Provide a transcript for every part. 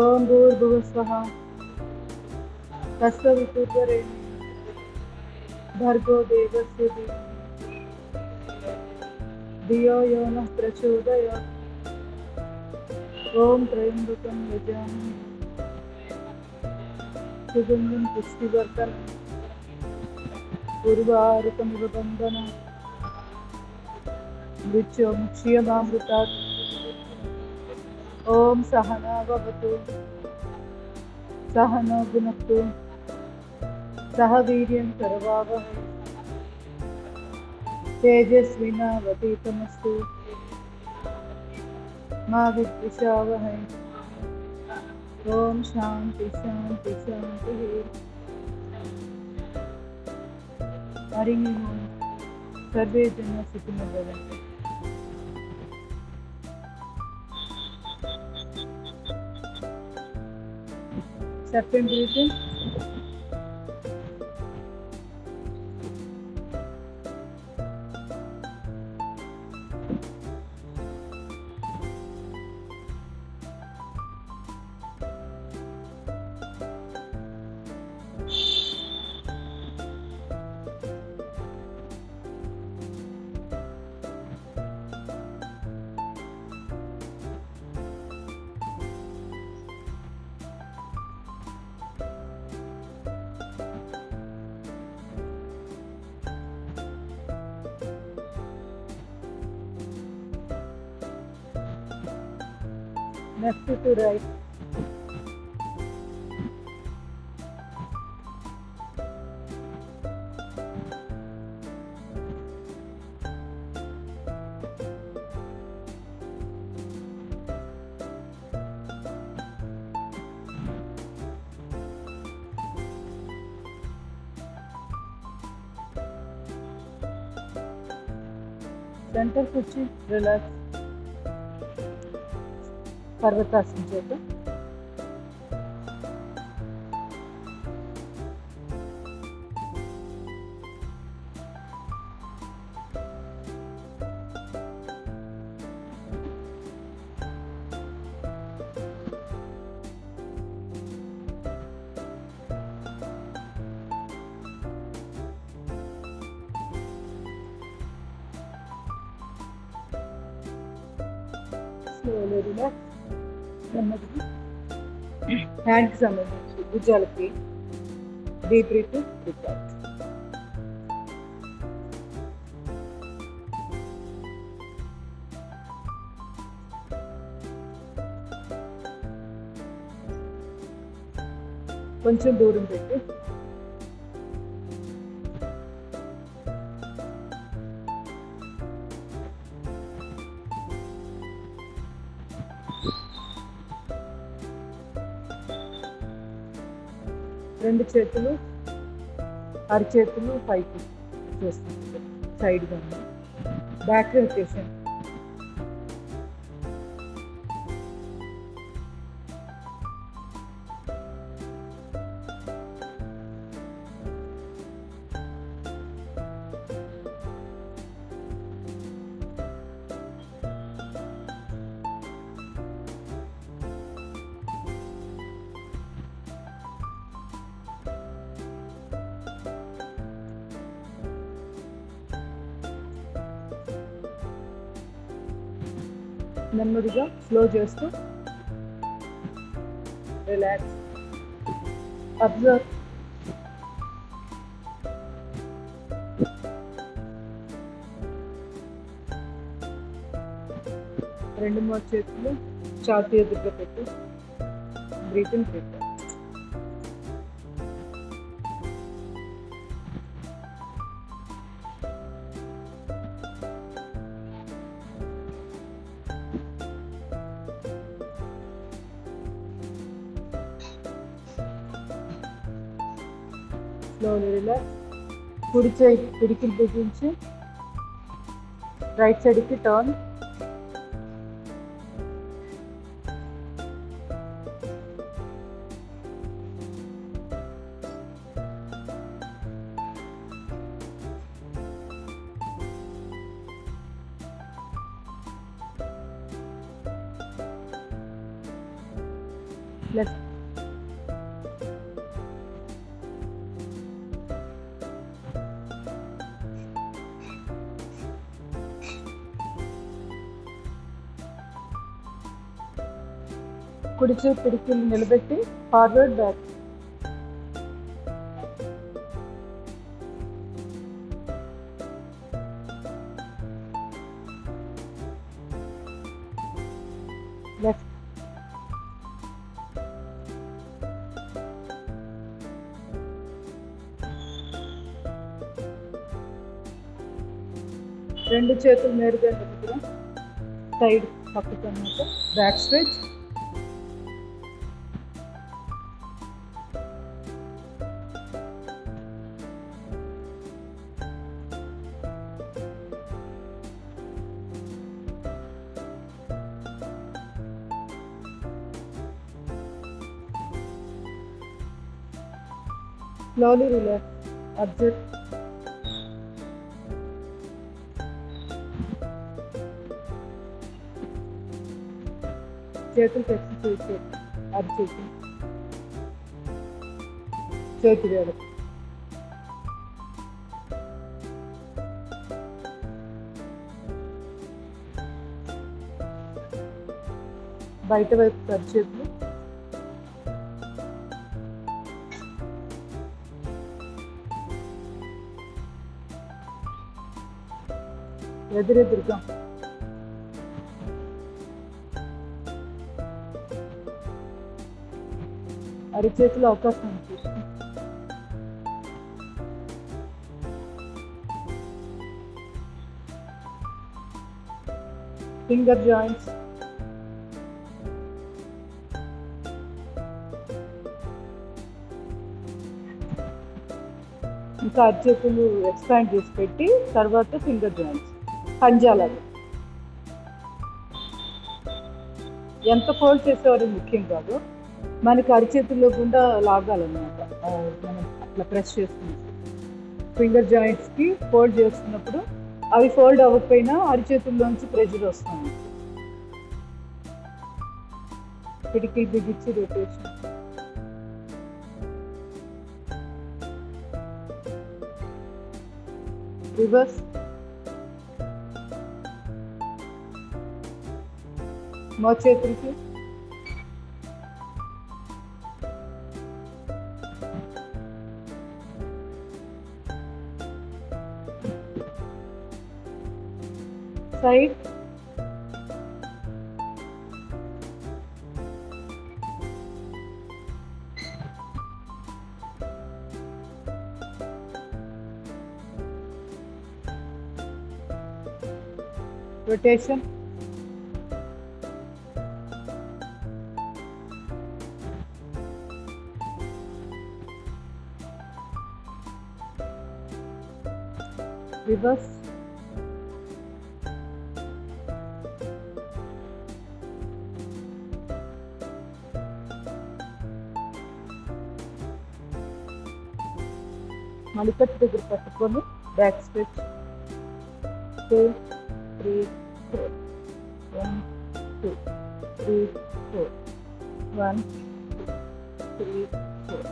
ఓం భూర్భువస్వః తత్సవితుర్వరేణ్యం భర్గో దేవస్య ధీమహి ధియో యో నః ప్రచోదయాత్. ఓం త్రయంబకం యజామహే సుగంధం పుష్టివర్ధనం ఉర్వారుకమివ బంధనాన్ మృత్యోర్ముక్షీయమామృతాత్. ఓం సహనా భవతు సహనో భునక్తు సహ వీర్యం కరవావహై తేజస్వినావధీతమస్తు మా విద్విషావహై. ఓం శాంతి శాంతి శాంతి. హరి ఓం. సర్వే జనా సుఖినో భవంతు. Serpent breathing. Left to right. Center kuchi, relax. పర్వతాసనం చేద్దాం. Slowly relax. నెమ్మదిగా హ్యాండ్కి సంబంధించి భుజాలకి డీప్ బ్రీత్ డీప్ అవుట్. కొంచెం దూరం పెట్టి రెండు చేతులు అరిచేతులు పైకి చేస్తుంది. సైడ్గా బ్యాక్ రొటేషన్. నెమ్మదిగా స్లో చేస్తూ రిలాక్స్. అబ్జర్వ్. రెండు మూడు చేతులు ఛాతీ ఎదురుగా పెట్టి breathe in breathe out. Slowly relax. కుడి చేయి పిడికిలు బిగించి రైట్ సైడ్కి టర్న్. లెఫ్ట్. కుడి చేతి పిడికిలు నిలబెట్టి ఫార్వర్డ్ బ్యాక్. లెఫ్ట్. రెండు చేతులు నేరుగా నిలబెట్టడం. సైడ్ పక్కకు అన్నమాట. Back stretch. Slowly relax. Observe. చేతులకు ఎక్సర్సైజ్ చేయండి. అరిచేతి, చేతి వేలు. బయట వైపు అరిచేతులు. ఎదురెదురుగా. అరిచేతులు అవకాశం చూసుకోండి. Finger joints. ఇంకా అరిచేతులు ఎక్స్పాండ్ చేసి పెట్టి తర్వాత ఫింగర్ జాయింట్స్. పంజాలాగా ఎంత ఫోల్డ్ చేసేవారు ముఖ్యం కాదు, మనకి అరిచేతుల్లో గుండా లాగాలన్నమాట. మనం అట్లా ప్రెస్ చేస్తున్నాం. ఫింగర్ జాయింట్స్కి ఫోల్డ్ చేస్తున్నప్పుడు అవి ఫోల్డ్ అవ్వకపోయినా అరిచేతుల్లోంచి ప్రెషర్ వస్తుంది. పిడికిలు బిగించి రొటేషన్. రివర్స్. మోచేతులకి. సైడ్. రొటేషన్. రివర్స్. మలికట్టు దగ్గర పట్టుకొని బ్యాక్ స్ట్రెచ్. 2 3 4 1 2 3 4 1 2 3 4.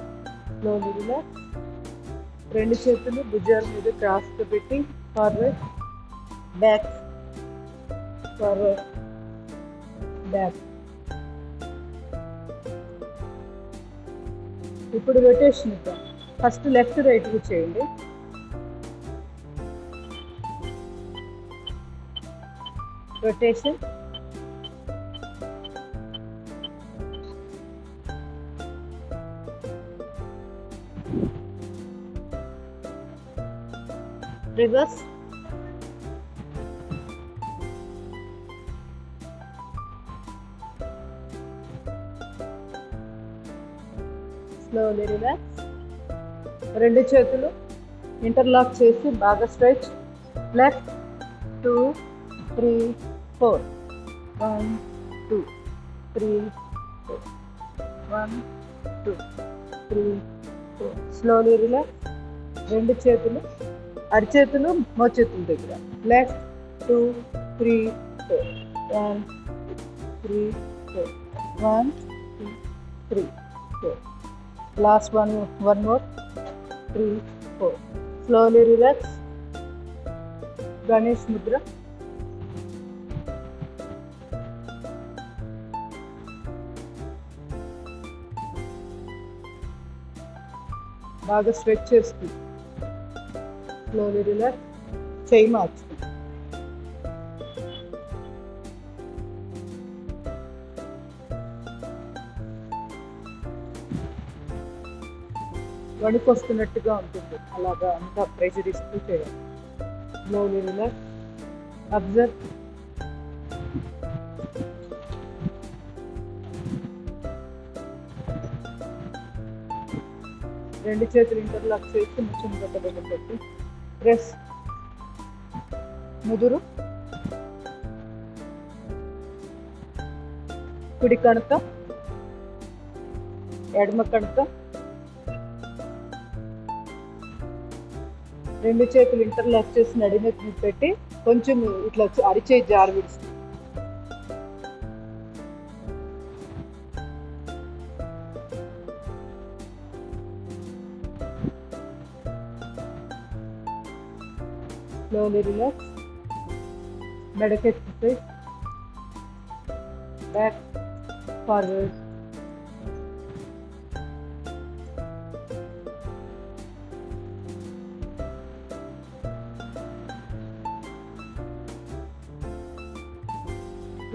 Slowly relax. రెండు చేతులు భుజాల మీద క్రాస్గా పెట్టి ఫార్వర్డ్ బ్యాక్, ఫార్వర్డ్ బ్యాక్. ఇప్పుడు రొటేషన్ ఇద్దాం. ఫస్ట్ లెఫ్ట్ రైట్కి చేయండి. రొటేషన్. రివర్స్. Slowly relax. రెండు చేతులు ఇంటర్లాక్ చేసి బాగా స్ట్రెచ్. లెఫ్ట్ 2 3 4 1 2 3 4 1 2 3 4. Slowly relax. రెండు చేతులు అరిచేతులు మోచేతుల దగ్గర. Left 2 3 4 1 2 3 4 1 2 3, 4. Last one more. 3, 4. Slowly relax. Ganesh Mudra. బాగా స్ట్రెచ్ చేస్తుంది. Slowly relax. చేయి మార్చుతుంది. వణుకు వస్తున్నట్టుగా ఉంటుంది, అలాగా అంతా ప్రెషర్ ఇస్తూ చేయాలి. Slowly relax. అబ్జర్వ్. రెండు చేతులు ఇంటర్లాక్ చేసి ముచ్చం దగ్గర పెట్టి ప్రెస్. ముదురు. కుడి కణత, ఎడమ కణత. రెండు చేతులు ఇంటర్లాక్ చేసి నడినెత్తి పెట్టి కొంచెం ఇట్లా అరిచేయి జారు విడుస్తుంది. Slowly relax. Meditative. Back, forward.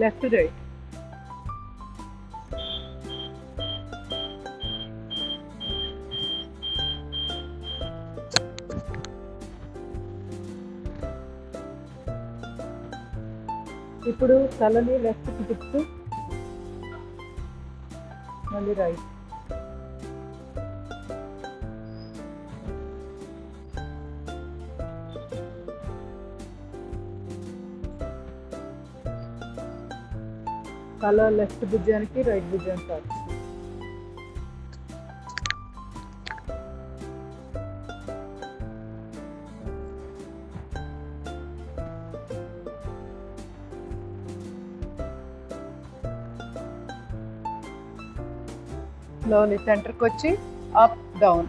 Left to right. ఇప్పుడు తలని లెఫ్ట్కి తిప్పుతూ మళ్ళీ రైట్. తల లెఫ్ట్ భుజానికి రైట్ భుజానికి కాదు. స్లోలీ సెంటర్కి వచ్చి అప్ డౌన్.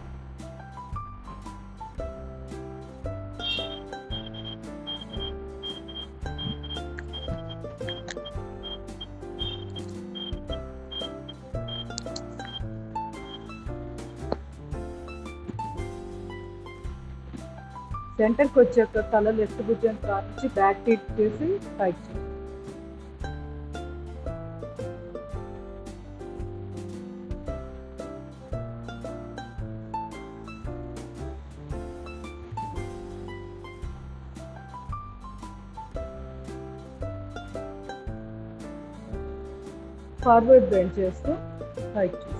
సెంటర్కి వచ్చాక తల లెఫ్ట్ భుజాన్ని కానించి బ్యాక్ టీట్ చేసి టైట్ చేసి ఫార్వర్డ్ బెండ్ చేస్తూ టైట్ చేసి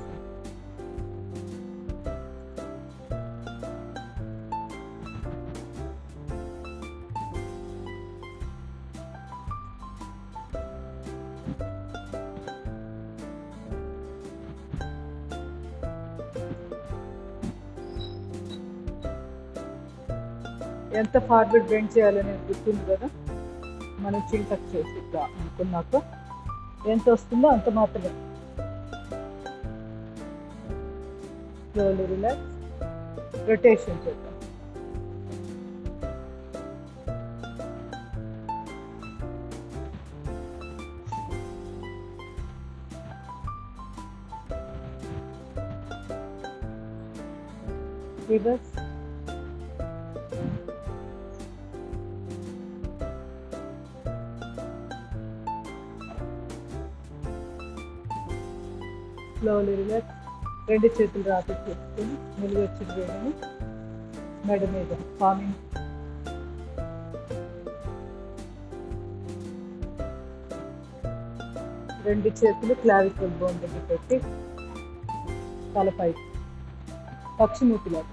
ఎంత ఫార్వర్డ్ బెండ్ చేయాలనేది గుర్తుంది కదా. మనం చిన్ టక్ చేసి ఇట్లా అనుకున్నాక ఎంత వస్తుందో అంత మాత్రమే. Slowly relax. రొటేషన్ చేద్దాం. రివర్స్. Slowly relax. రెండు చేతులు రాత్రి చేసుకొని నిలువ వచ్చిన వేయడము మెడ మీద ఫార్మింగ్. రెండు చేతులు క్లావికల్ బోన్ దగ్గర పెట్టి తలపై పక్షిమూతిలో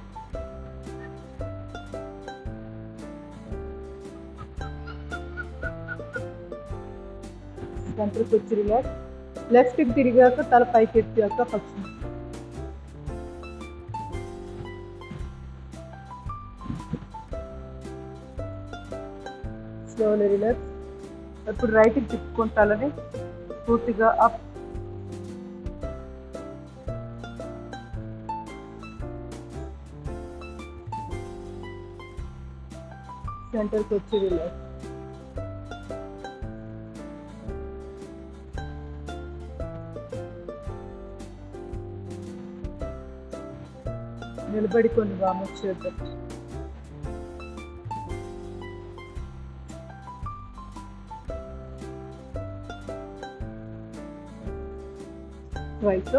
సెంటర్కి వచ్చి రిలాక్స్. లెఫ్ట్కి తిరిగాక తల పైకి ఎత్తాక పక్షి. Slowly relax. ఇప్పుడు రైట్కి తిప్పుకుంటాలని పూర్తిగా అప్. సెంటర్కి వచ్చి రిలాక్స్. నిలబడి కొన్ని వామప్ చేద్దాం. ట్వైస్.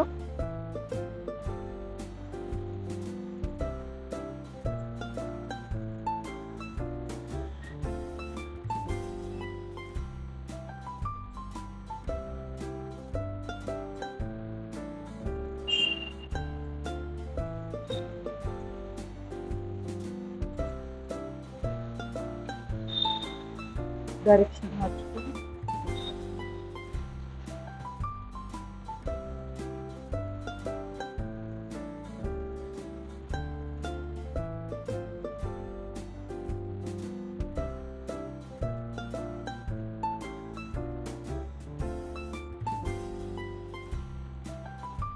డైరెక్షన్ మార్చుకొని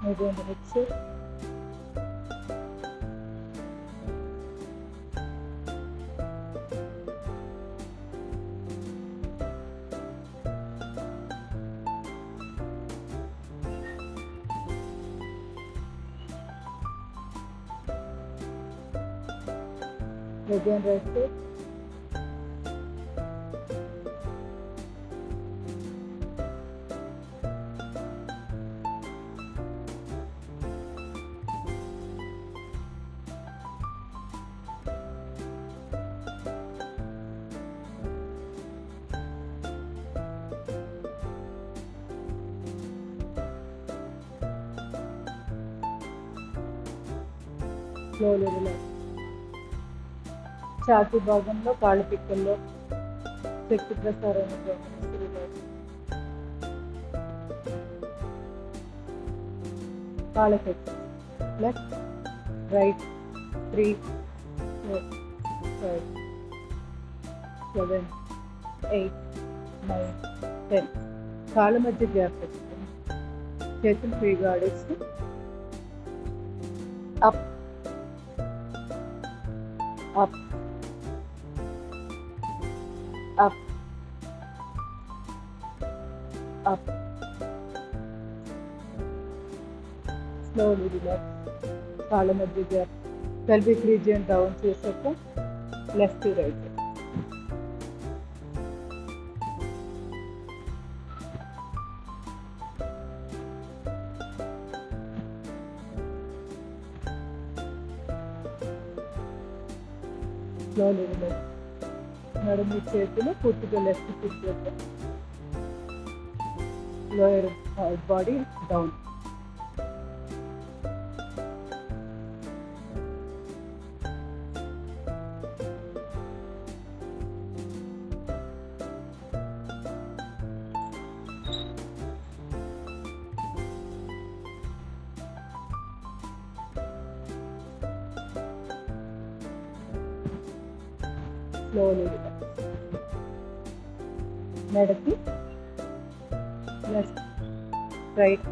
again exit. Again right foot. Slowly relax. ఛాతీ భాగంలో కాళ్ళ పిక్కల్లో శక్తి ప్రసారాన్ని గమనిస్తూ రిలాక్స్. కాళ్ళకి లెఫ్ట్ రైట్ 3 4 5 7 8 9 10. కాళ్ళ మధ్య గ్యాప్ పెట్టుకొని చేతులు ఫ్రీగా ఆడేసి up up up, up. Slowly relax. కాళ్ళ మధ్య గ్యాప్. pelvic region down చేసాక left to right. Slowly relax. నడుము చేతులు పూర్తిగా లెఫ్ట్ ఫుట్ చేద్దాం. Lower body down. స్లోలీ మెడకి లెఫ్ట్ రైట్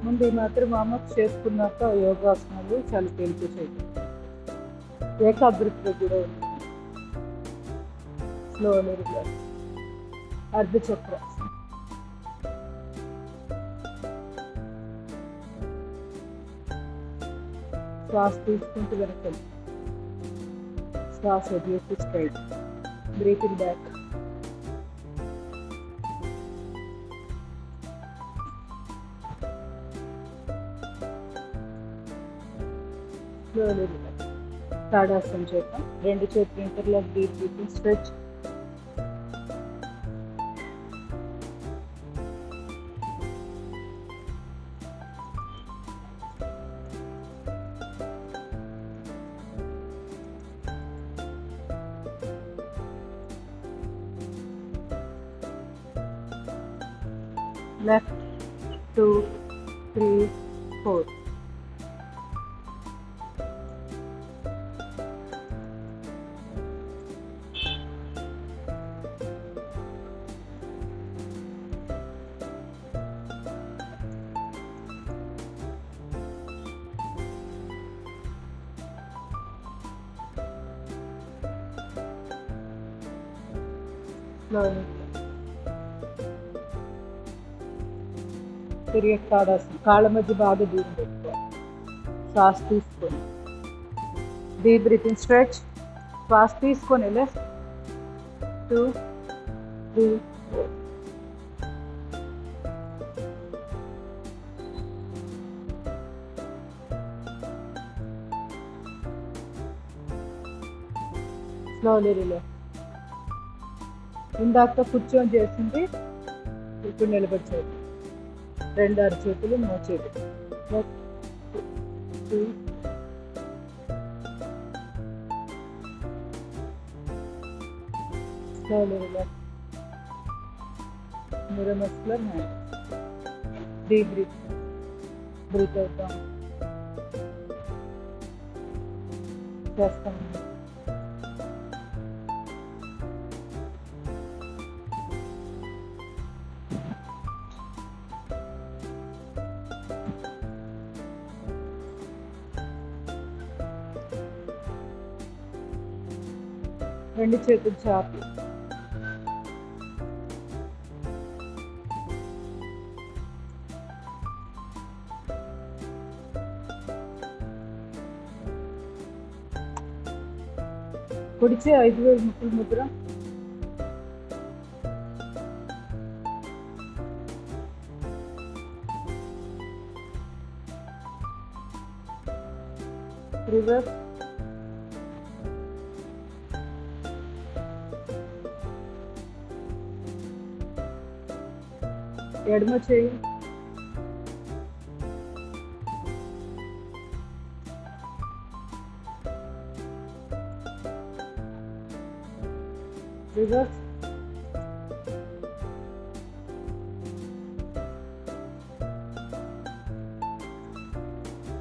ముందు ఈ మాత్రం వామప్ చేసుకున్నాక యోగాసనాలు చాలా తేలిక చేయడం ఏకాగ్రతగా కూడా ఉంది. Slowly relax. అర్ధచక్ర శ్వాస తీసుకుంటూ వెనకాలి, శ్వాస వదిలేసి straight. Breathing back. Slowly relax. తాడాసనం చేద్దాం. రెండు చేతులు interlock. Deep breathing. Stretch. left 2 3 4. Slowly తిరిగి తాడాల్సింది. కాళ్ళ మధ్య బాగా దూరం పెట్టుకోవాలి. శ్వాస తీసుకొని డీప్ బ్రీతింగ్ స్ట్రెచ్. శ్వాస తీసుకొని లెఫ్ట్ 2 3 4. Slowly relax. ఇందాక కూర్చొని చేసింది ఇప్పుడు నిలబడి చేయాలి. 2 అరచేతులు మోచేతులు. Left 2 slowly relax. Neuromuscular hand. Deep breath. Breathe out down. Chest down. రెండు చేతులు చాపి కుడిచే 5 వేలు ముక్కుల ముద్ర. రివర్స్. ఎడమ చేయి రివర్స్.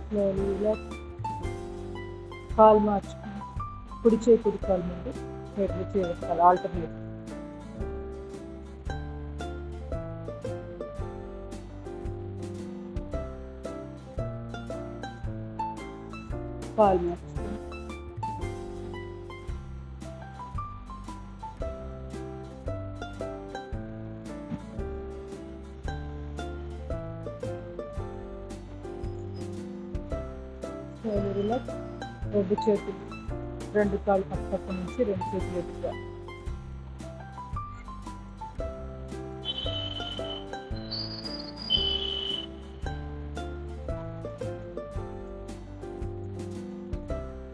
Slowly relax. కాలు మార్చుకుని కుడి చేయి కుడి కాలు ముందు ఎడమ చేయి వేసుకోవాలి. ఆల్టర్నేట్. కాలు మార్చుకుని రిలాక్స్. 2 చేతులు 2 కాళ్ళు పక్క నుంచి 2 చేతులు ఎత్తుకోవాలి.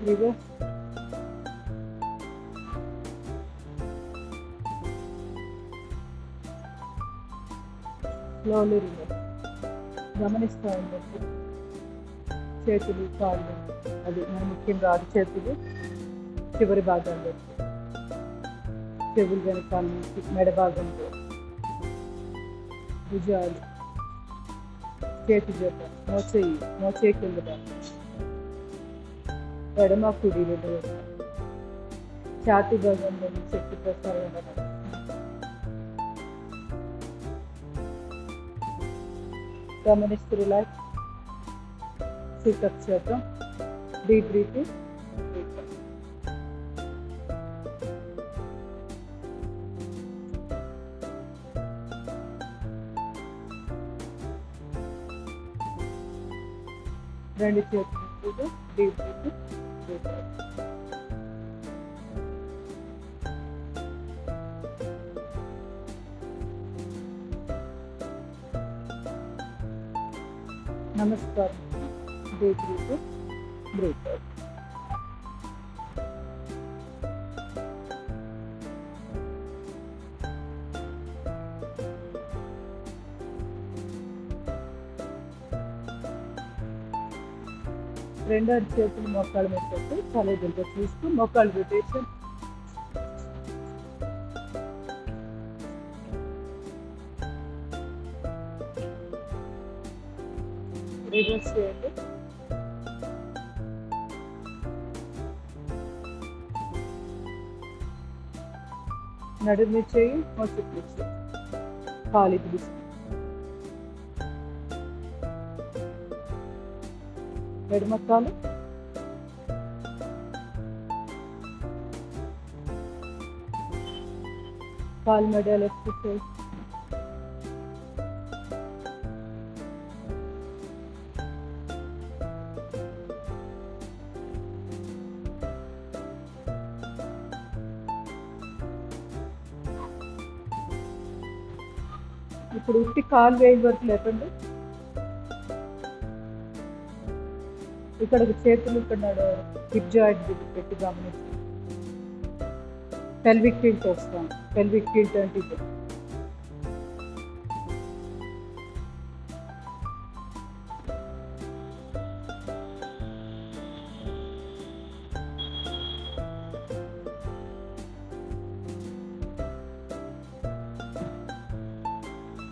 రివర్స్. Slowly relax. గమనిస్తూ ఉండొచ్చు చేతులు కాళ్ళు, అది మన ముఖ్యంగా చేతులు చివరి భాగంలో, చెవులు వెనకాల నుంచి మెడ భాగంలో, భుజాలు, చేతి జత, మోచేయి కింద భాగం, ఎడమ కుడి 2 వైపు, ఛాతీ భాగంలో శక్తి ప్రసారం గమనిస్తూ రిలాక్స్. సిటప్ చేద్దాం. Deep breathing. రెండు చేతులు డీప్ బ్రీతింగ్. నమస్కారం. Deep breathing. Breathe out. రెండు చేతులు మోకాళ్ళ మీద పెట్టి తల ఎదురుగా చూస్తూ మోకాళ్ళు రొటేషన్. రివర్స్ చేయండి. నడుము చేయి, మోచేతులు చేయి, కాలు తీసుకు, ఎడమ కాలు, కాలు మెడల్ ఎక్సర్సైజ్. ఇప్పుడు ఉట్టి కాలు వేయి వరకు లేకండి. ఇక్కడ చేతులు ఇక్కడ హిప్ జాయింట్ దగ్గర పెట్టి గమనించి పెల్విక్ టిల్ట్ వస్తాం. పెల్విక్ టిల్ట్ అంటే ఇది.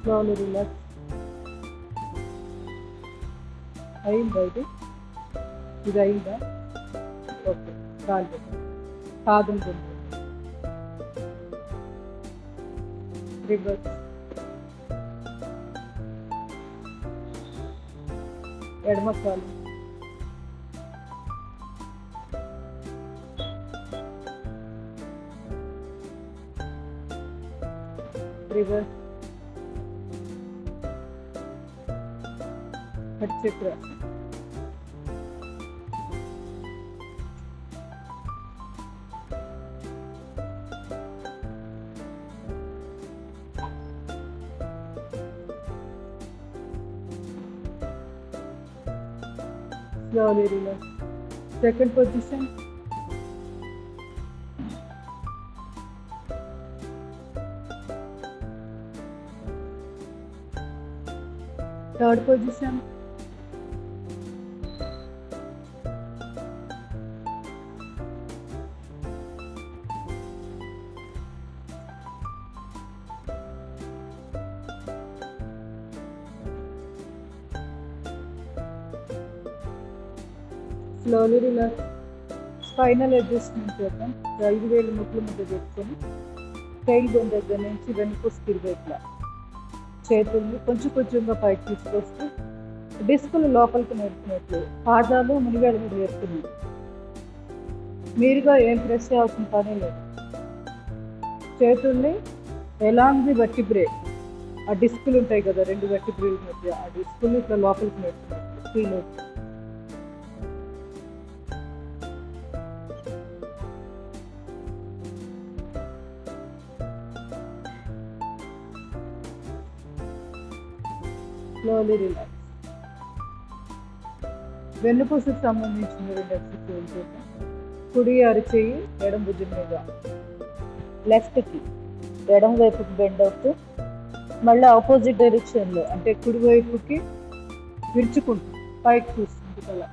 Slowly relax. అయిందా ఇది? ఇది అయిందా? ఓకే. కాదు కాదు రివర్స్. ఎడమ కాలు రివర్స్. చక్ర. Slowly relax. Second position. Third position. Slowly relax. Spinal adjustment చేద్దాం. 5 వేలు ముక్కుల మధ్య పెట్టుకొని టైల్ బోన్ దగ్గర నుంచి వెనుక తిరిగేట్లా చేతుల్ని కొంచెం కొంచెంగా పైకి తీసుకొస్తూ డిస్కులు లోపలికి నేర్పినట్లు పాదాలు మునివేళ్ళ మీద వేస్తున్నాయి. మీరుగా ఏం ప్రెస్ చేయాల్సిన పని లేదు. చేతుల్ని ఎలాంగ్ ది వెర్టిబ్రే, ఆ డిస్కులు ఉంటాయి కదా 2 వెర్టిబ్రేల మధ్య, ఆ డిస్కులు ఇట్లా లోపలికి నేర్పినట్లు ఫీల్ అవుతుంది. Slowly relax. వెన్నుపూసకు సంబంధించిన 2 ఎక్సర్సైజ్ చేద్దాం. కుడి అరచేయి ఎడం భుజం మీద, లెఫ్ట్కి ఎడం వైపుకి బెండ్ అవుతూ మళ్ళీ ఆపోజిట్ డైరెక్షన్లో అంటే కుడి వైపుకి విరుచుకుంటూ పైకి చూస్తుంది కదా.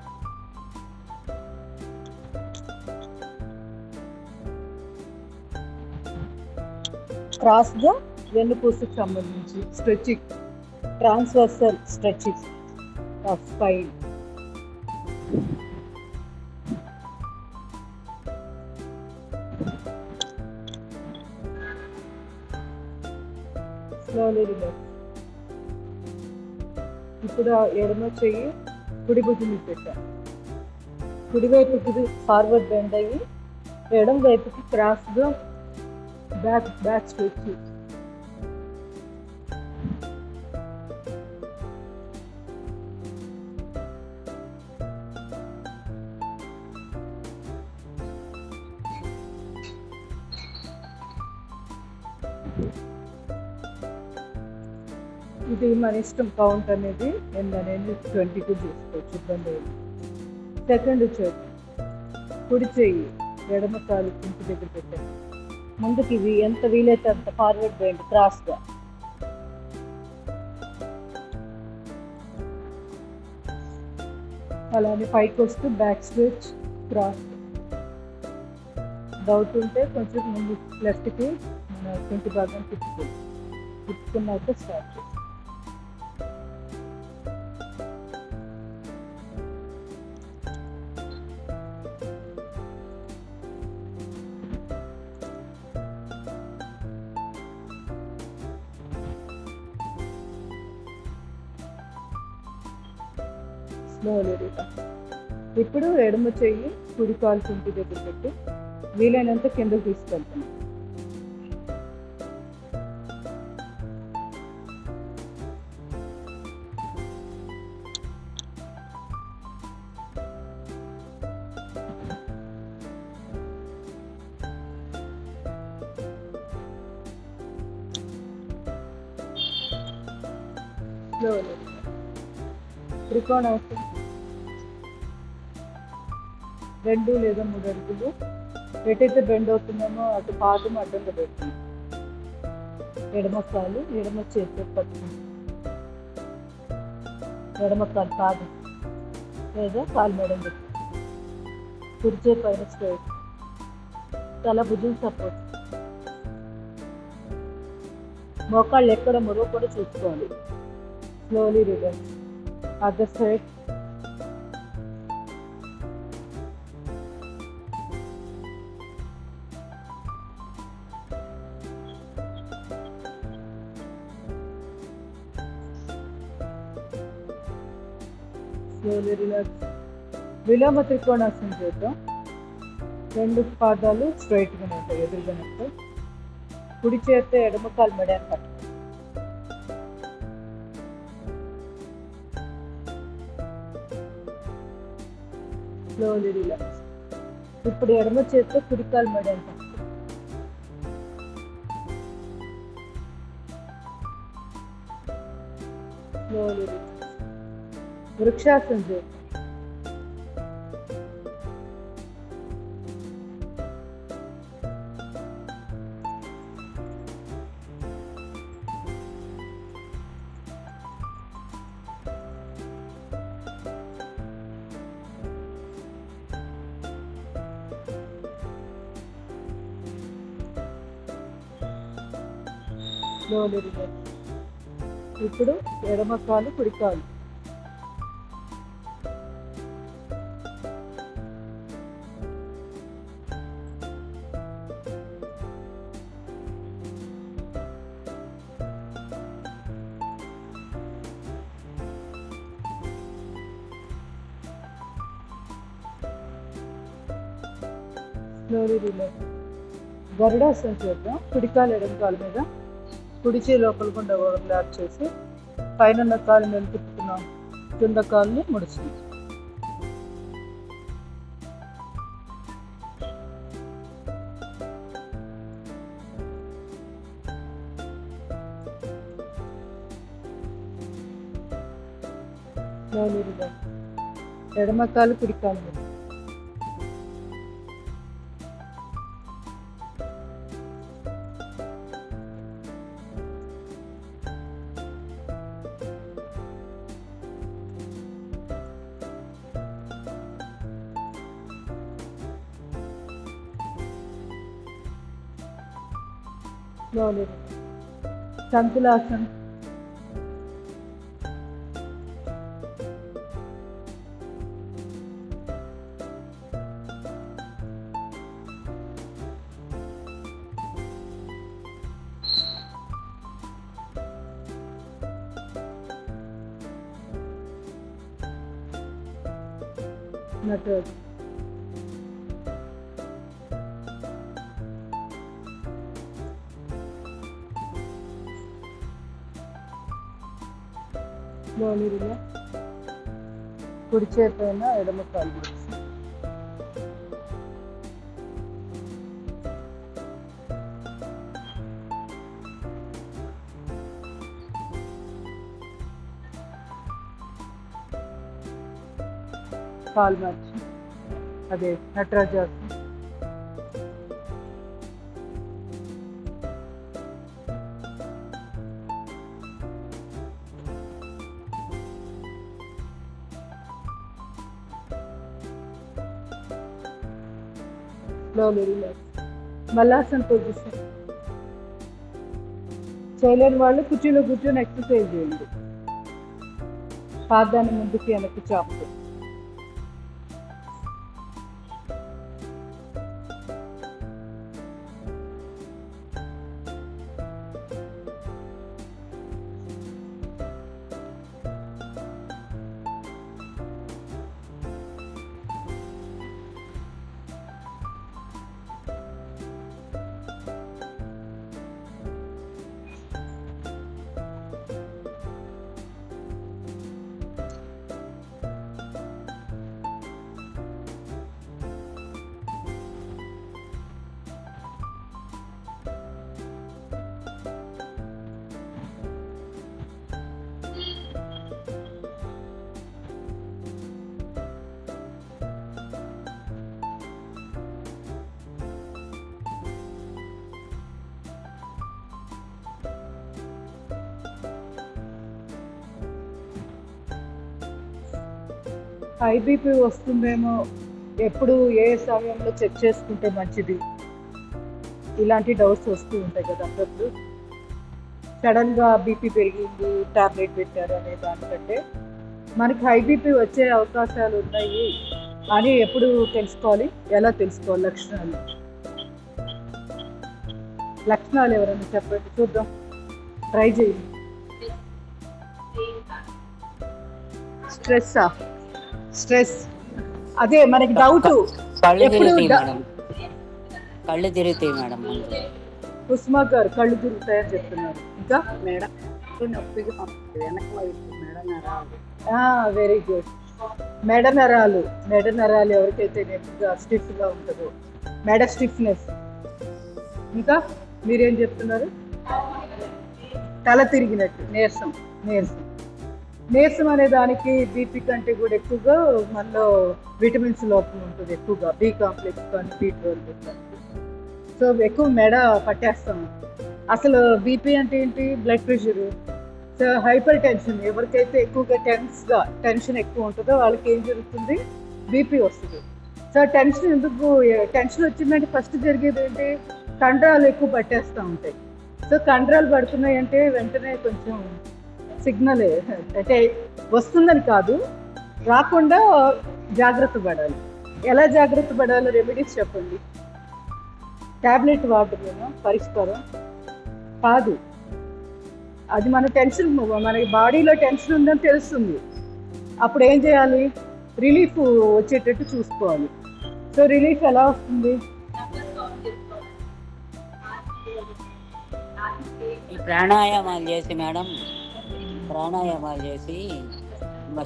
క్రాస్గా వెన్నుపూసకు సంబంధించి stretching, transversal stretching of spine. Slowly relax. ఇప్పుడు ఎడమ చెయ్యి కుడి భుజం మీద పెట్టాను. కుడివైపుకి ఫార్వర్డ్ బెండ్ అయ్యి ఎడం వైపుకి క్రాస్గా బ్యాక్ స్ట్రెచ్. ఇది మన ఇష్టం. కౌంట్ అనేది అనేది 20కు చేసుకోవచ్చు, ఇబ్బంది లేదు. సెకండ్ చేతి కుడి చెయ్యి ఎడమ కాలు ఇంటి దగ్గర పెట్టాను. ముందుకి ఎంత వీలైతే అంత ఫార్వర్డ్ బెండ్ క్రాస్గా. అలానే పైకి వస్తూ బ్యాక్ స్ట్రెచ్ క్రాస్. డౌట్ ఉంటే కొంచెం ముందు లెఫ్ట్కి మన 20 భాగం తిప్పుకున్నాక స్టార్ట్ చేస్తాం. Slowly relax. ఇప్పుడు ఎడమ చెయ్యి కుడి కాలు కుంటి దగ్గర పెట్టి వీలైనంత కిందకు తీసుకెళ్తున్నాం. స్లోలీ త్రికోణాసనం 2 లేదా 3 అడుగులు ఎటైతే బెండ్ అవుతుందేమో అటు పాదం అడ్డంగా పెడుతుంది. ఎడమ కాలు ఎడమ చేతితో పట్టుకుంటుంది. ఎడమ కాలు పాదం లేదా కాలు మేడం పెట్టుకుంటుంది. కుడిచే పైన స్ట్రైట్, తల భుజం సపోర్ట్. మోకాళ్ళు ఎక్కడ మరో కూడా చూసుకోవాలి. Slowly reverse other side. Slowly relax. విలోమ త్రికోణాసనం చేద్దాం. 2 పాదాలు స్ట్రైట్గానే ఉంటాయి, ఎదురుగానే ఉంటాయి. కుడి చేతితో ఎడమ కాలు మెడని పట్టుకోండి. Slowly relax. ఇప్పుడు ఎడమ చేతితో కుడి కాలు మెడని పట్టుకోండి. Slowly relax. వృక్షాసనం చేద్దాం. Slowly relax. ఇప్పుడు ఎడమ కాలు కుడి కాలు. Slowly relax. గరుడాసనం చేద్దాం. కుడి కాలు ఎడమ కాలు మీద, కుడి చేయి లోపల గుండా ఓవర్లాప్ చేసి పైన ఉన్న కాలు మీద తిప్పుతున్నాం. కింద కాలుని ముడుస్తుంది. Slowly relax. ఎడమ కాలు కుడి కాలు మీద. స్లోలీ సంతులాసనం. నటరాజు. Slowly relax. కుడి చేయి పైన ఎడమ కాలు ముడుస్తుంది. కాలు మార్చి అదే నటరాజాసనం. Slowly relax. మల్లాసన్ పొజిషన్. చేయలేని వాళ్ళు కుర్చీలో కూర్చొని ఎక్సర్సైజ్ చేయండి. పాదాన్ని ముందుకు వెనక్కి చాపుతూ. హై బీపీ వస్తుందేమో, ఎప్పుడు ఏ సమయంలో చెక్ చేసుకుంటే మంచిది, ఇలాంటి డౌట్స్ వస్తూ ఉంటాయి కదా అప్పుడప్పుడు. సడన్గా బీపీ పెరిగింది టాబ్లెట్ పెట్టారు అనే దానికంటే మనకి హై బీపీ వచ్చే అవకాశాలు ఉన్నాయి అని ఎప్పుడు తెలుసుకోవాలి, ఎలా తెలుసుకోవాలి? లక్షణాలు ఎవరైనా చెప్పండి చూద్దాం, ట్రై చేయండి. స్ట్రెస్ అదే మనకి డౌట్. కళ్ళు తిరుగుతాయి మేడం. కుసుమ గారు కళ్ళు తిరుగుతాయని చెప్తున్నారు. ఇంకా మేడం వెనక వైపు మెడ నరాలు. Very good. మెడ నరాలు ఎవరికైతే నెప్పుగా స్టిఫ్గా ఉంటుందో, మెడ స్టిఫ్నెస్. ఇంకా మీరేం చెప్తున్నారు? తల తిరిగినట్టు, నీరసం అనే దానికి బీపీ కంటే కూడా ఎక్కువగా మనలో విటమిన్స్ లోపం ఉంటుంది, ఎక్కువగా బి కాంప్లెక్స్ కానీ B12 కానీ. సో ఎక్కువ మెడ పట్టేస్తాం. అసలు బీపీ అంటే ఏంటి? Blood pressure. So hyper tension, ఎవరికైతే ఎక్కువగా టెన్షన్ ఎక్కువ ఉంటుందో వాళ్ళకి ఏం జరుగుతుంది? బీపీ వస్తుంది. సో టెన్షన్ వచ్చిందంటే ఫస్ట్ జరిగేది ఏంటి? కండరాలు ఎక్కువ పట్టేస్తూ ఉంటాయి. సో కండరాలు పడుతున్నాయి అంటే వెంటనే కొంచెం సిగ్నల్, అంటే వస్తుందని కాదు, రాకుండా జాగ్రత్త పడాలి. ఎలా జాగ్రత్త పడాలో రెమెడీస్ చెప్పండి. ట్యాబ్లెట్ వాడటమేనా పరిష్కారం కాదు. అది మన టెన్షన్, మన బాడీలో టెన్షన్ ఉందని తెలుస్తుంది. అప్పుడు ఏం చేయాలి? రిలీఫ్ వచ్చేటట్టు చూసుకోవాలి. సో రిలీఫ్ ఎలా వస్తుంది? ప్రాణాయామాలు చేసి మేడం,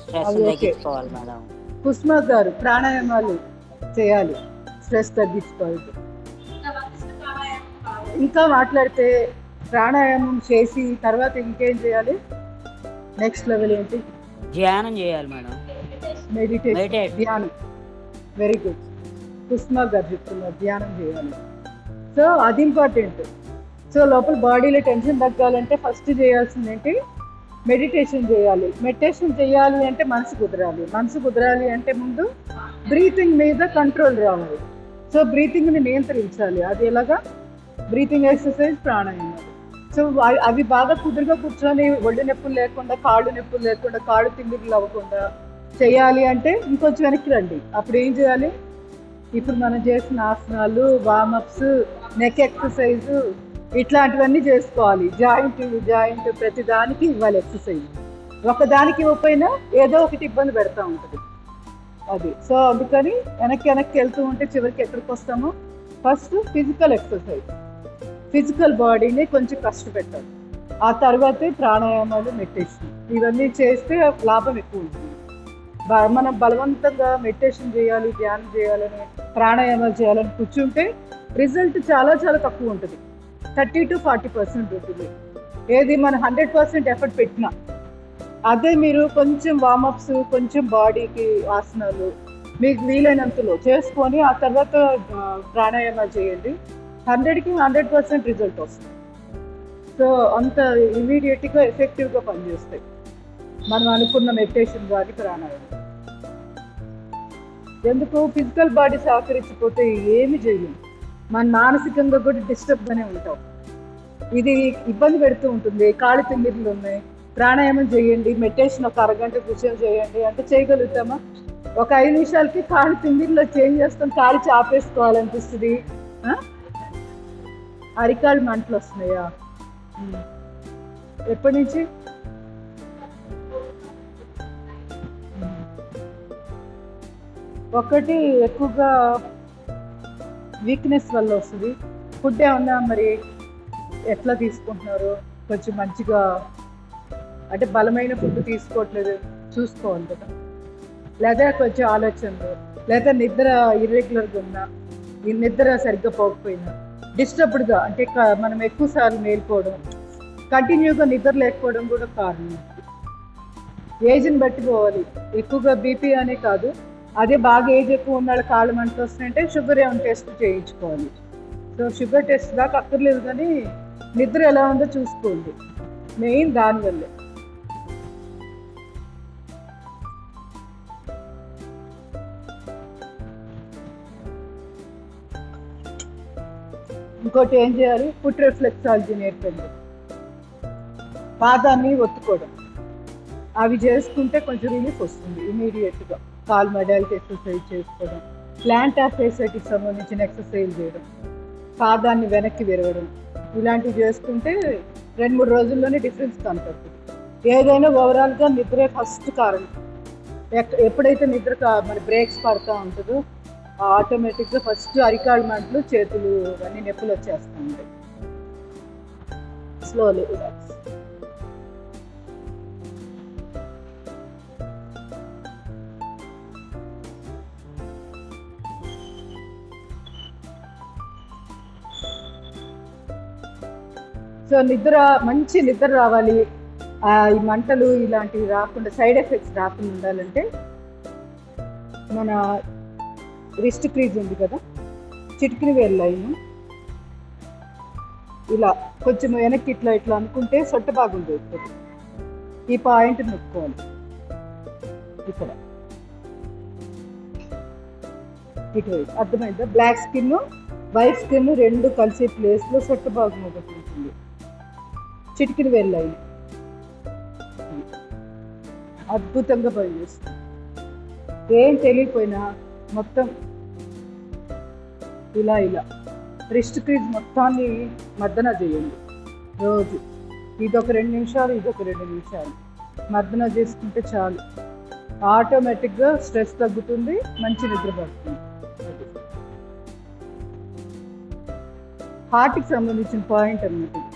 స్ట్రెస్ తగ్గించుకోవాలి మేడం. కుసుమ గారు ప్రాణాయామాలు చేయాలి, స్ట్రెస్ తగ్గించుకోవాలి. ఇంకా మాట్లాడితే ప్రాణాయామం చేసి తర్వాత ఇంకేం చేయాలి? నెక్స్ట్ లెవెల్ ఏంటి? ధ్యానం చేయాలి మేడం. మెడిటేషన్, ధ్యానం. Very good. కుసుమ గారు చెప్తున్నారు ధ్యానం చేయాలి. సో అది ఇంపార్టెంట్. సో లోపల బాడీలో టెన్షన్ తగ్గాలంటే ఫస్ట్ చేయాల్సింది ఏంటి? మెడిటేషన్ చేయాలి. మెడిటేషన్ చేయాలి అంటే మనసు కుదరాలి అంటే ముందు బ్రీతింగ్ మీద కంట్రోల్ రావాలి. సో బ్రీతింగ్ని నియంత్రించాలి. అది ఎలాగా? Breathing exercise, ప్రాణాయామాలు. సో అవి బాగా కుదురుగా కూర్చొని ఒళ్ళు నొప్పులు లేకుండా, కాళ్ళు తిమ్మిర్లు అవ్వకుండా చేయాలి అంటే ఇంకొంచెం వెనక్కి రండి. అప్పుడు ఏం చేయాలి? ఇప్పుడు మనం చేసిన ఆసనాలు, వార్మప్స్, నెక్ ఎక్సర్సైజు, ఇట్లాంటివన్నీ చేసుకోవాలి. జాయింట్ ప్రతి దానికి ఇవ్వాలి ఎక్సర్సైజ్. ఒకదానికి ఇవ్వకపోయినా ఏదో ఒకటి ఇబ్బంది పెడతా ఉంటుంది అది. సో అందుకని వెనక్కి వెళ్తూ ఉంటే చివరికి ఎక్కడికి వస్తామో? ఫస్ట్ ఫిజికల్ ఎక్సర్సైజ్, ఫిజికల్ బాడీని కొంచెం కష్టపెట్టాలి. ఆ తర్వాతే ప్రాణాయామాలు, మెడిటేషన్. ఇవన్నీ చేస్తే లాభం ఎక్కువ ఉంటుంది. మనం బలవంతంగా మెడిటేషన్ చేయాలి, ధ్యానం చేయాలని, ప్రాణాయామాలు చేయాలని కూర్చుంటే రిజల్ట్ చాలా చాలా తక్కువ ఉంటుంది. 30 to 40% ఉంటుంది. ఏది మన 100% ఎఫర్ట్ పెట్టినా. అదే మీరు కొంచెం వార్మప్స్, కొంచెం బాడీకి ఆసనాలు మీకు వీలైనంతలో చేసుకొని ఆ తర్వాత ప్రాణాయామాలు చేయండి. 100కి 100% రిజల్ట్ వస్తుంది. సో అంత ఇమీడియట్గా ఎఫెక్టివ్గా పనిచేస్తాయి మనం అనుకున్న మెడిటేషన్ కానీ ప్రాణాయామం. ఎందుకు? ఫిజికల్ బాడీ సహకరించిపోతే ఏమి చేయలేము. మన మానసికంగా కూడా డిస్టర్బ్గానే ఉంటాం. ఇది ఇబ్బంది పెడుతూ ఉంటుంది. కాళ్ళు తిమ్మిర్లు ఉన్నాయి, ప్రాణాయామం చేయండి, మెడిటేషన్ ఒక అరగంట కూర్చొని చేయండి అంటే చేయగలుగుతామా? ఒక 5 నిమిషాలకి కాళ్ళు తిమ్మిర్లో చేంజ్ చేస్తాం, కాళ్ళు చాపేసుకోవాలనిపిస్తుంది. అరికాళ్ళు మంటలు వస్తున్నాయా? ఎప్పటి నుంచి? ఒకటి ఎక్కువగా వీక్నెస్ వల్ల వస్తుంది. ఫుడ్ ఏమన్నా మరి ఎట్లా తీసుకుంటున్నారు? కొంచెం మంచిగా, అంటే బలమైన ఫుడ్ తీసుకోవట్లేదు చూసుకోవాలి కదా. లేదా కొంచెం ఆలోచనలు, లేదా నిద్ర ఇర్రెగ్యులర్గా ఉన్నా, ఈ నిద్ర సరిగ్గా పోకపోయినా, డిస్టర్బ్డ్గా అంటే మనం ఎక్కువసార్లు మేల్కోవడం, కంటిన్యూగా నిద్ర లేకపోవడం కూడా కారణం. ఏజ్ని బట్టి పోవాలి. ఎక్కువగా బీపీ అనే కాదు, అదే బాగా ఏజ్ ఎక్కువ ఉన్న కాళ్ళు మంటలు వస్తున్నాయంటే షుగర్ ఏమైనా టెస్ట్ చేయించుకోవాలి. సో షుగర్ టెస్ట్ దాకా అక్కర్లేదు, కానీ నిద్ర ఎలా ఉందో చూసుకోండి, మెయిన్ దానివల్లే. ఇంకోటి ఏం చేయాలి, ఫుట్ రిఫ్లెక్సాలజీ నేర్పండి, పాదాన్ని ఒత్తుకోవడం. అవి చేసుకుంటే కొంచెం రిలీఫ్ వస్తుంది ఇమీడియట్గా. కాల్ మెడాలిటీ ఎక్సర్సైజ్ చేసుకోవడం, ప్లాంట్ ఫేసైటికి సంబంధించిన ఎక్సర్సైజ్ చేయడం, పాదాన్ని వెనక్కి విరవడం, ఇలాంటివి చేసుకుంటే 2-3 రోజుల్లోనే డిఫరెన్స్ కనపడుతుంది. ఏదైనా ఓవరాల్గా నిద్రే ఫస్ట్ కారణం. ఎప్పుడైతే నిద్ర మన బ్రేక్స్ పడుతూ ఉంటుందో ఆటోమేటిక్గా ఫస్ట్ అరికాళ్ళు మంటలు, చేతులు అన్ని నొప్పులు వచ్చేస్తూ ఉంటాయి. Slowly relax. సో మంచి నిద్ర రావాలి, ఈ మంటలు ఇలాంటివి రాకుండా, సైడ్ ఎఫెక్ట్స్ రాకుండా ఉండాలంటే మన రిస్ట్ క్రీజ్ ఉంది కదా, చిటికిన వేలు లైన్ ఇలా కొంచెం వెనక్కి ఇట్లా అనుకుంటే సొట్ట బాగుంది. ఈ పాయింట్ నొక్కోవాలి ఇక్కడ ఇటువైపు. అర్థమైందా? బ్లాక్ స్కిన్ వైట్ స్కిన్ రెండు కలిసే ప్లేస్లో సొట్ట బాగుంది ఒకటి ఉంటుంది. చిటికిన వేలు లైన్ అద్భుతంగా పనిచేస్తుంది. ఏం తెలియకపోయినా మొత్తం ఇలా రిస్ట్ క్రీజ్ మొత్తాన్ని మర్దన చేయండి రోజు. ఇదొక 2 నిమిషాలు, ఇదొక 2 నిమిషాలు మర్దన చేసుకుంటే చాలు. ఆటోమేటిక్గా స్ట్రెస్ తగ్గుతుంది, మంచి నిద్ర పడుతుంది. హార్ట్కి సంబంధించిన పాయింట్ అన్నమాట.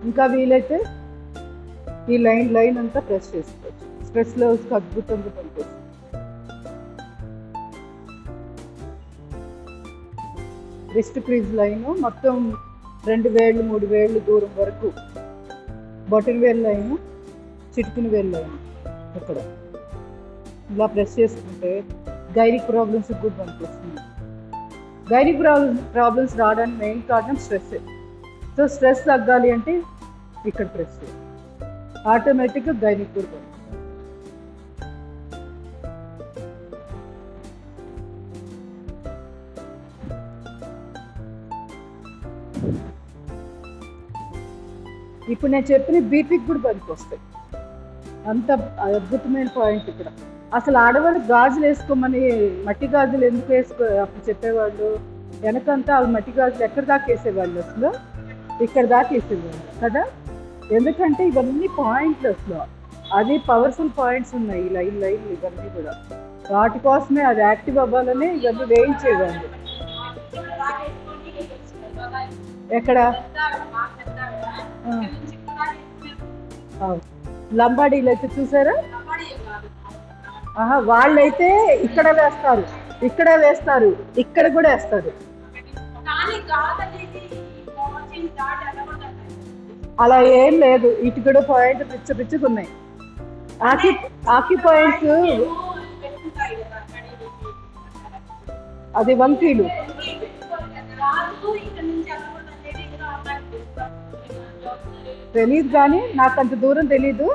ఇంకా వీలైతే ఈ లైన్ అంతా ప్రెస్ చేసుకోవచ్చు. స్ట్రెస్ లెవెల్స్కి అద్భుతంగా పనిచేస్తుంది. రిస్ట్ క్రీజ్ లైన్ మొత్తం 2 వేళ్ళు 3 వేళ్ళు దూరం వరకు, బొటన్ వేలు లైన్, చిటికిన వేలు లైన్ ఇక్కడ ఇలా ప్రెస్ చేసుకుంటే గైనిక్ ప్రాబ్లమ్స్ కూడా పనిచేస్తుంది. గైనిక్ ప్రాబ్లమ్స్ రావడానికి మెయిన్ కారణం స్ట్రెస్. సో స్ట్రెస్ తగ్గాలి అంటే ఇక్కడ ప్రెస్ చేయాలి, ఆటోమేటిక్గా గైనిక్ కూడా పడుతుంది. ఇప్పుడు నేను చెప్పిన బీపీకి కూడా పనికి వస్తాయి. అంత అద్భుతమైన పాయింట్ ఇక్కడ. అసలు ఆడవాళ్ళు గాజులు వేసుకోమని, మట్టి గాజులు ఎందుకు అప్పుడు చెప్పేవాళ్ళు, వెనకంతా వాళ్ళు మట్టి గాజులు ఎక్కడి దాకా వేసేవాళ్ళు, అసలు ఇక్కడ దాకా వేసేవాళ్ళు కదా. ఎందుకంటే ఇవన్నీ పాయింట్లు, అసలు అది పవర్ఫుల్ పాయింట్స్ ఉన్నాయి ఈ లైన్లు ఇవన్నీ కూడా. వాటి కోసమే అది యాక్టివ్ అవ్వాలని ఇవన్నీ వేయించేవాళ్ళు. ఎక్కడ లంబాడీలు అయితే చూసారా, వాళ్ళైతే ఇక్కడ వేస్తారు, ఇక్కడ కూడా వేస్తారు. అలా ఏం లేదు, ఇటు కూడా పాయింట్ పిచ్చుగా ఉన్నాయి. ఆకి పాయింట్స్ అది వంకీలు. తెలీదు కానీ, నాకు అంత దూరం తెలీదు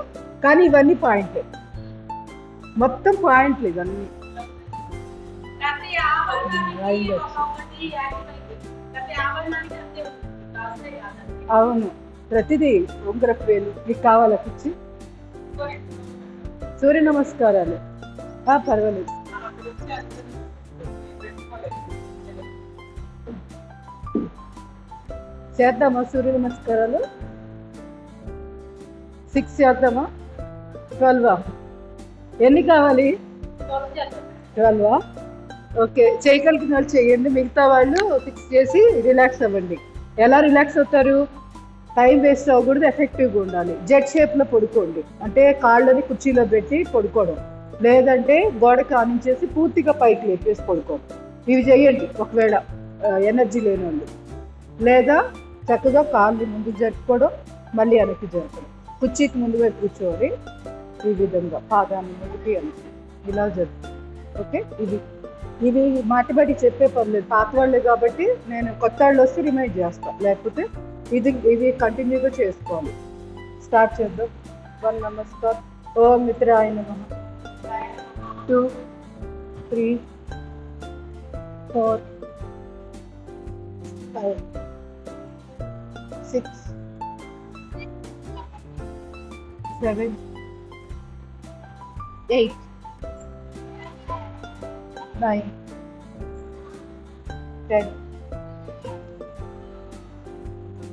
కానీ ఇవన్నీ పాయింట్లే, మొత్తం పాయింట్లు ఇవన్నీ. అవును, ప్రతిదీ ఉంగరపు వేలు. మీకు కావాలా పిచ్చి? సూర్య నమస్కారాలు పర్వాలేదు. చేద్దామా సూర్య నమస్కారాలు? 6 చేద్దామా? 12? ఎన్ని కావాలి? 12? ఓకే, చేయగలిగిన వాళ్ళు చేయండి, మిగతా వాళ్ళు 6 చేసి రిలాక్స్ అవ్వండి. ఎలా రిలాక్స్ అవుతారు? టైం వేస్ట్ అవ్వకూడదు, ఎఫెక్టివ్గా ఉండాలి. జెట్ షేప్లో పడుకోండి, అంటే కాళ్ళని కుర్చీలో పెట్టి పడుకోవడం, లేదంటే గోడకి ఆనించేసి పూర్తిగా పైకి లేపేసి పడుకోవడం. ఇవి చేయండి ఒకవేళ ఎనర్జీ లేని వాళ్ళు. లేదా చక్కగా కాళ్ళు ముందుకు జరుపుకోవడం, మళ్ళీ వెనక్కి జరపడం, కుర్చీకి ముందు వైపు కూర్చోవాలి, ఈ విధంగా పాదాన్ని ముందుకి వెనక్కి ఇలా జరుపుకోండి. ఓకే, ఇవి మాటిబడి చెప్పే పర్లేదు, పాత వాళ్ళే కాబట్టి నేను కొత్త వాళ్ళు వస్తే రిమైండ్ చేస్తాను, లేకపోతే ఇవి కంటిన్యూగా చేసుకోవాలి. స్టార్ట్ చేద్దాం. 1 నమస్కారం. ఓం మిత్రాయ నమః. 2, 3, 4, 5, 6, 7, 8, 9, 10,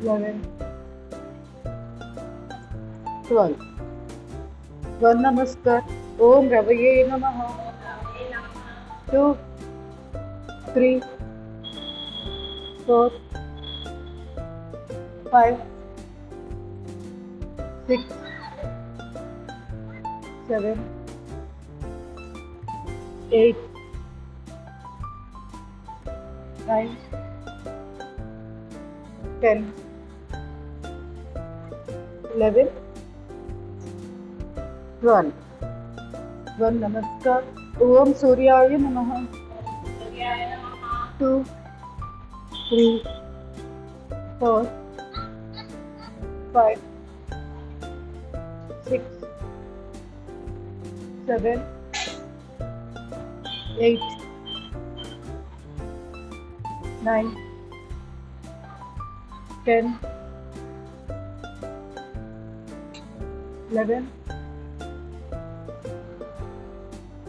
11, 12. One namaskar. Om Ravaye Namaha. 2, 3, 4, 5, 6, 7, 8, 9, 10, 11, 12. One namaskar. Om Suryaya Namaha. 2, 3, 4, 5, 6, 7, 8, 9, 10, 11,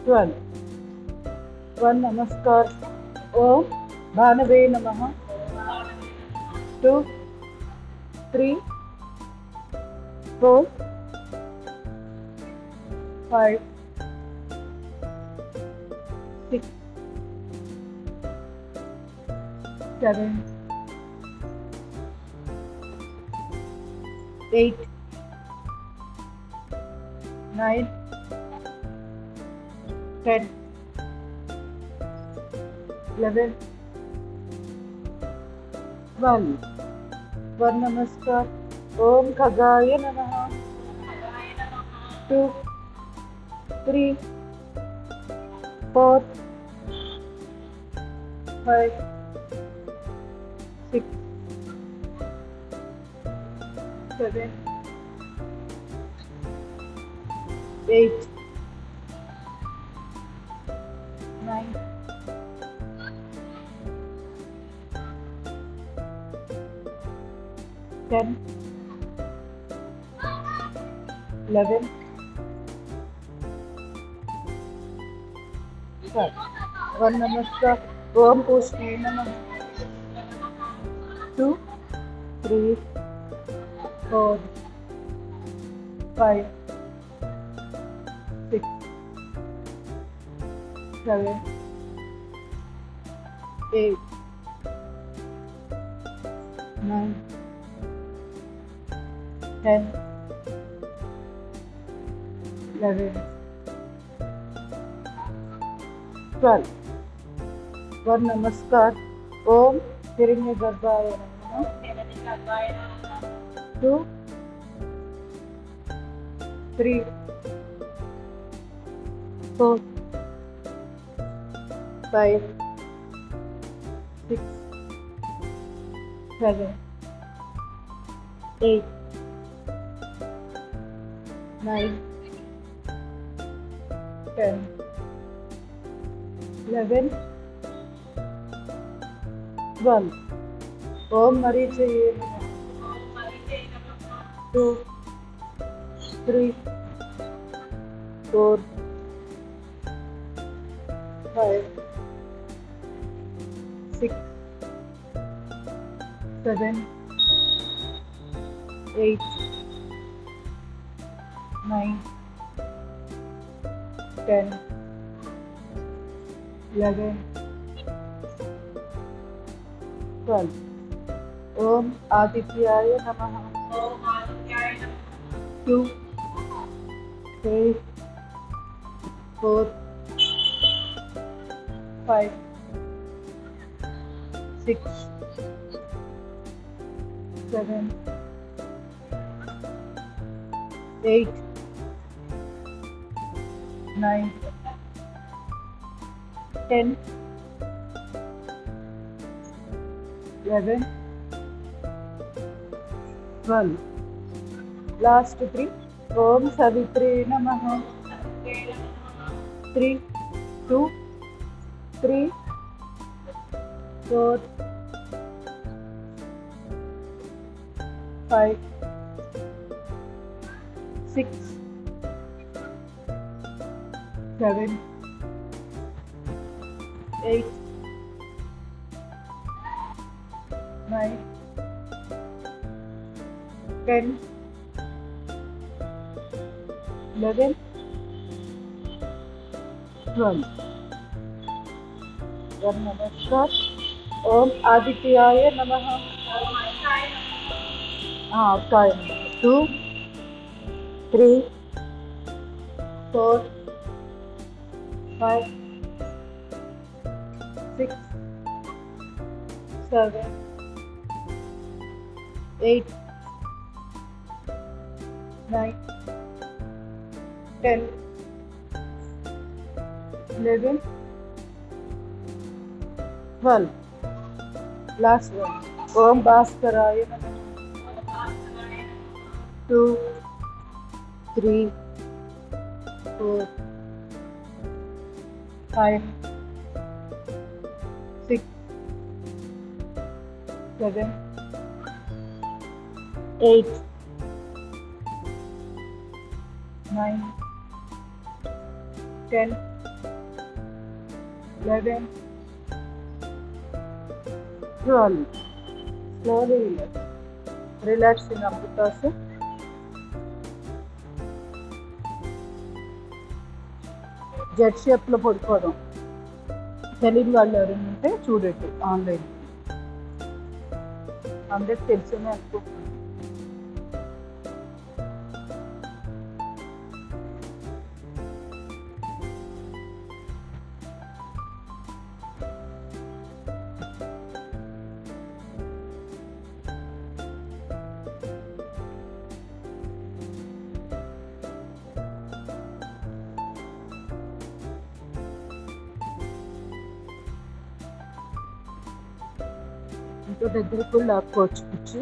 12. One namaskar. Om Bhanave Namaha. 2, 3, 4, 5, 6, 7, 8, 9, 10, 11, 12. One namaskar. Om Khagaya Namaha. 2, 3, 4, 5, 6, 7, 8, 9, 10, 11, 12. One namaskar. Om Pushne Namaha. 2, 3, 4, 5, 6, 7, 8, 9, 10, 11, 12. One namaskar. Om Hiranyagarbhaya Namaha. 2, 3, 4, 5, 6, 7, 8, 9, 10, 11, 12. Om Marichaye Namaha. 2, 3, 4, 5, 6, 7, 8, 9, 10, 11, 12. Om Adityaya Namaha. 2, 3, 4, 5, 6, 7, 8, 9, 10, 11, 12. Last 3. ఓం సవిత్రే నమః. 3 2 3 4 5 6 7 8 9 10 11 12. नमस्कार. ओम आदित्याय नमः. आपका 2 3 4 5 6 7 8 9 10 11 12. Last one. Om Bhaskaraaya Namaha. 2 3 4 5 6 7 8 9 10 11 12. Slowly relaxing Amrita. Jet షేప్లో పడుకోవడం. తెలియని వాళ్ళు ఎవరైనా ఉంటే చూడండి ఆన్లైన్, అందరికి తెలిసినే అనుకుంటున్నాను. ఇంకో దగ్గరకు లాక్కోవచ్చు కూర్చు.